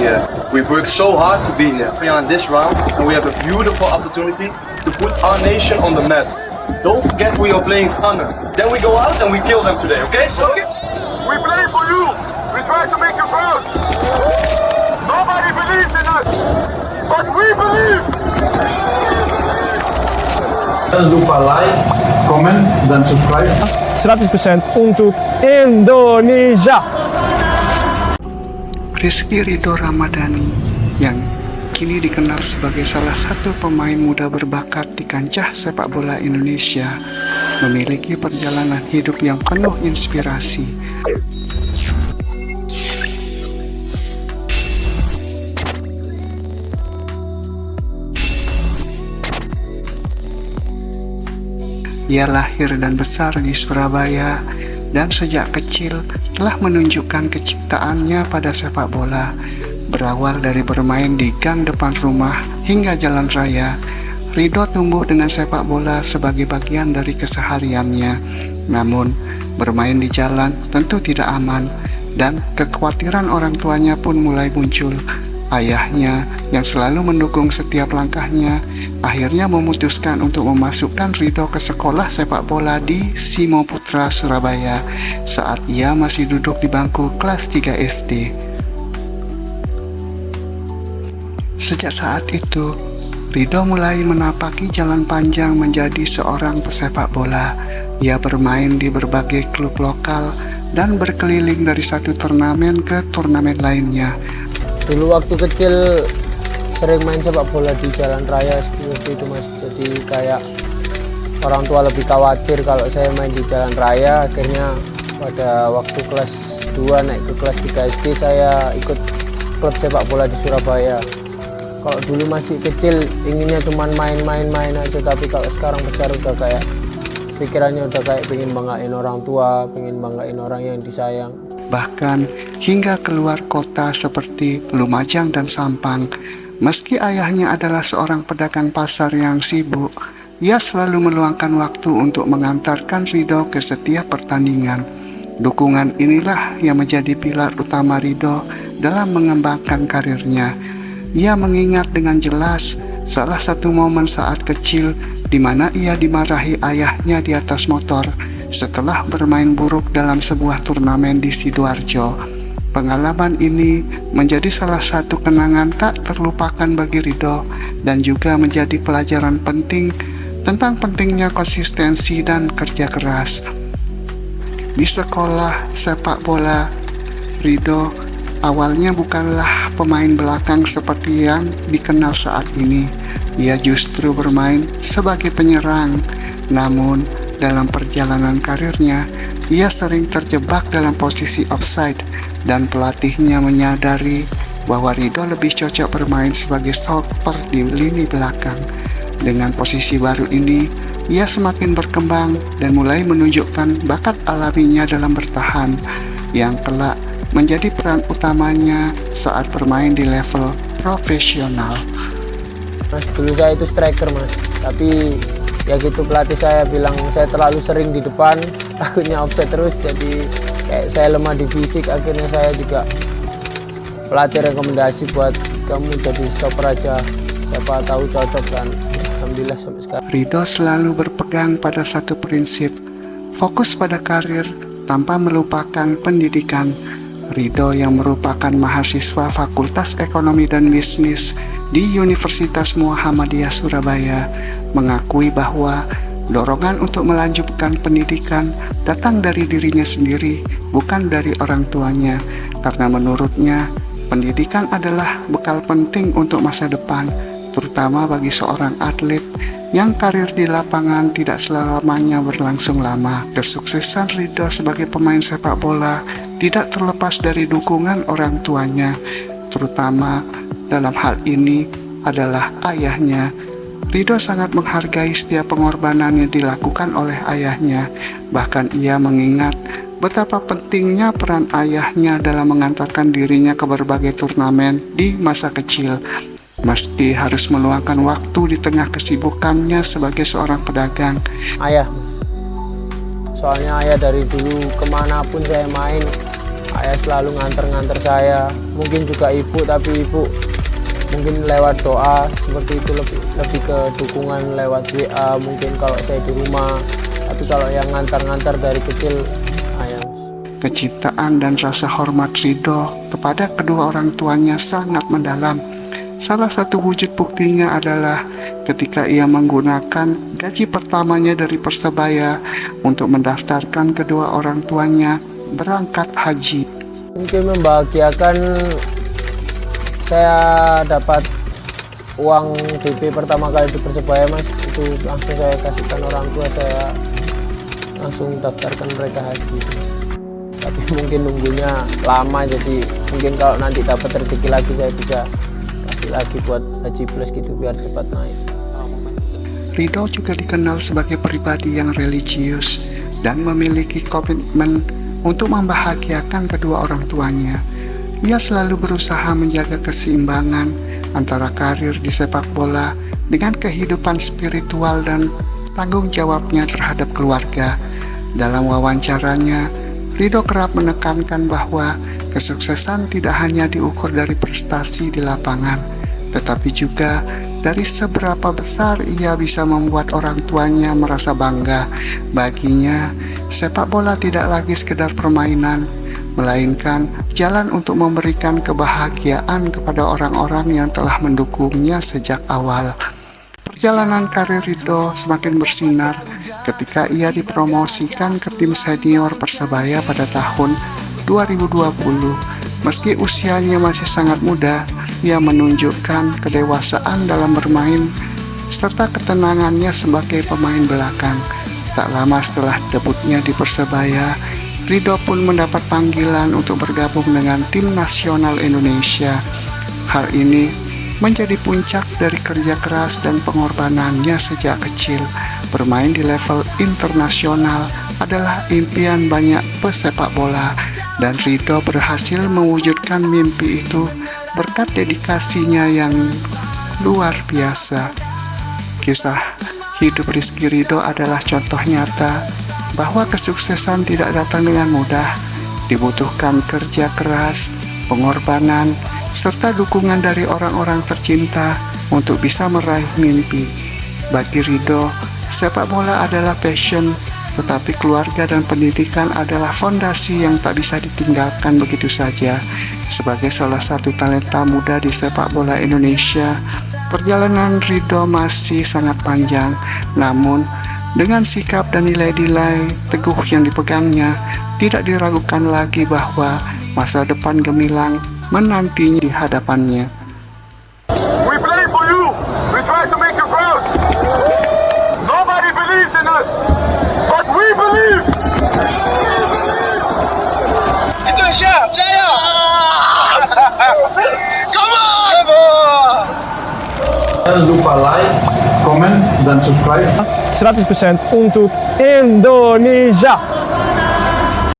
here. We've worked so hard to be here. We are in this round, and we have a beautiful opportunity to put our nation on the map. Don't forget we are playing for honor. Then we go out and we kill them today, okay? We play for you. We try to make you proud. Nobody believes in us, but we believe. Jangan lupa like, comment, dan subscribe. 100% untuk Indonesia. Rizky Ridho Ramadhani yang kini dikenal sebagai salah satu pemain muda berbakat di kancah sepak bola Indonesia, memiliki perjalanan hidup yang penuh inspirasi. Ia lahir dan besar di Surabaya dan sejak kecil telah menunjukkan kecintaannya pada sepak bola. Berawal dari bermain di gang depan rumah hingga jalan raya, Ridho tumbuh dengan sepak bola sebagai bagian dari kesehariannya. Namun, bermain di jalan tentu tidak aman dan kekhawatiran orang tuanya pun mulai muncul. Ayahnya yang selalu mendukung setiap langkahnya akhirnya memutuskan untuk memasukkan Ridho ke sekolah sepak bola di Simo Putra, Surabaya saat ia masih duduk di bangku kelas 3 SD. Sejak saat itu, Ridho mulai menapaki jalan panjang menjadi seorang pesepak bola. Ia bermain di berbagai klub lokal dan berkeliling dari satu turnamen ke turnamen lainnya. Dulu waktu kecil sering main sepak bola di jalan raya seperti itu Mas. Jadi kayak orang tua lebih khawatir kalau saya main di jalan raya. Akhirnya pada waktu kelas 2 naik ke kelas 3 SD saya ikut klub sepak bola di Surabaya. Kalau dulu masih kecil inginnya cuma main-main aja, tapi kalau sekarang besar udah kayak pikirannya udah kayak pengen banggain orang tua, pengen banggain orang yang disayang. Bahkan hingga keluar kota seperti Lumajang dan Sampang. Meski ayahnya adalah seorang pedagang pasar yang sibuk, ia selalu meluangkan waktu untuk mengantarkan Ridho ke setiap pertandingan. Dukungan inilah yang menjadi pilar utama Ridho dalam mengembangkan karirnya. Ia mengingat dengan jelas salah satu momen saat kecil di mana ia dimarahi ayahnya di atas motor setelah bermain buruk dalam sebuah turnamen di Sidoarjo. Pengalaman ini menjadi salah satu kenangan tak terlupakan bagi Ridho dan juga menjadi pelajaran penting tentang pentingnya konsistensi dan kerja keras. Di sekolah sepak bola, Ridho awalnya bukanlah pemain belakang seperti yang dikenal saat ini. Ia justru bermain sebagai penyerang. Namun, dalam perjalanan karirnya, ia sering terjebak dalam posisi offside dan pelatihnya menyadari bahwa Ridho lebih cocok bermain sebagai stopper di lini belakang. Dengan posisi baru ini, ia semakin berkembang dan mulai menunjukkan bakat alaminya dalam bertahan yang kelak menjadi peran utamanya saat bermain di level profesional. Mas, dulu saya itu striker Mas, tapi ya gitu pelatih saya bilang saya terlalu sering di depan, takutnya offside terus, jadi kayak saya lemah di fisik. Akhirnya saya juga pelatih rekomendasi buat kamu jadi stopper aja, siapa tahu cocok kan. Alhamdulillah sampai sekarang. Ridho selalu berpegang pada satu prinsip, fokus pada karir tanpa melupakan pendidikan. Ridho yang merupakan mahasiswa Fakultas Ekonomi dan Bisnis di Universitas Muhammadiyah Surabaya mengakui bahwa dorongan untuk melanjutkan pendidikan datang dari dirinya sendiri, bukan dari orang tuanya, karena menurutnya pendidikan adalah bekal penting untuk masa depan, terutama bagi seorang atlet yang karir di lapangan tidak selamanya berlangsung lama. Kesuksesan Ridho sebagai pemain sepak bola tidak terlepas dari dukungan orang tuanya, terutama dalam hal ini adalah ayahnya. Ridho sangat menghargai setiap pengorbanan yang dilakukan oleh ayahnya. Bahkan ia mengingat betapa pentingnya peran ayahnya dalam mengantarkan dirinya ke berbagai turnamen di masa kecil. Meski harus meluangkan waktu di tengah kesibukannya sebagai seorang pedagang. Ayah, soalnya ayah dari dulu kemanapun saya main, ayah selalu nganter-nganter saya, mungkin juga ibu, tapi ibu mungkin lewat doa seperti itu, lebih ke dukungan lewat WA mungkin kalau saya di rumah. Tapi kalau yang ngantar-ngantar dari kecil ayah. Kecintaan dan rasa hormat Ridho kepada kedua orang tuanya sangat mendalam. Salah satu wujud buktinya adalah ketika ia menggunakan gaji pertamanya dari Persebaya untuk mendaftarkan kedua orang tuanya berangkat haji. Mungkin membahagiakan, saya dapat uang DP pertama kali di Persebaya Mas, itu langsung saya kasihkan orang tua, saya langsung daftarkan mereka haji. Tapi mungkin nunggunya lama, jadi mungkin kalau nanti dapat rezeki lagi saya bisa kasih lagi buat haji plus gitu biar cepat naik. Ridho juga dikenal sebagai pribadi yang religius dan memiliki komitmen untuk membahagiakan kedua orang tuanya. Ia selalu berusaha menjaga keseimbangan antara karir di sepak bola dengan kehidupan spiritual dan tanggung jawabnya terhadap keluarga. Dalam wawancaranya, Ridho kerap menekankan bahwa kesuksesan tidak hanya diukur dari prestasi di lapangan, tetapi juga dari seberapa besar ia bisa membuat orang tuanya merasa bangga. Baginya, sepak bola tidak lagi sekedar permainan, melainkan jalan untuk memberikan kebahagiaan kepada orang-orang yang telah mendukungnya sejak awal. Perjalanan karir Ridho semakin bersinar ketika ia dipromosikan ke tim senior Persebaya pada tahun 2020. Meski usianya masih sangat muda, ia menunjukkan kedewasaan dalam bermain serta ketenangannya sebagai pemain belakang. Tak lama setelah debutnya di Persebaya, Ridho pun mendapat panggilan untuk bergabung dengan tim nasional Indonesia. Hal ini menjadi puncak dari kerja keras dan pengorbanannya sejak kecil. Bermain di level internasional adalah impian banyak pesepak bola, dan Ridho berhasil mewujudkan mimpi itu berkat dedikasinya yang luar biasa. Kisah hidup Rizky Ridho adalah contoh nyata bahwa kesuksesan tidak datang dengan mudah, dibutuhkan kerja keras, pengorbanan, serta dukungan dari orang-orang tercinta untuk bisa meraih mimpi. Bagi Ridho, sepak bola adalah passion, tetapi keluarga dan pendidikan adalah fondasi yang tak bisa ditinggalkan begitu saja. Sebagai salah satu talenta muda di sepak bola Indonesia, perjalanan Ridho masih sangat panjang, namun dengan sikap dan nilai-nilai teguh yang dipegangnya, tidak diragukan lagi bahwa masa depan gemilang menantinya di hadapannya. We play for you. We try to make you proud. Nobody believes in us, but we believe. Indonesia, jaya! Come on! Jangan lupa like, comment, dan subscribe. 100% untuk Indonesia.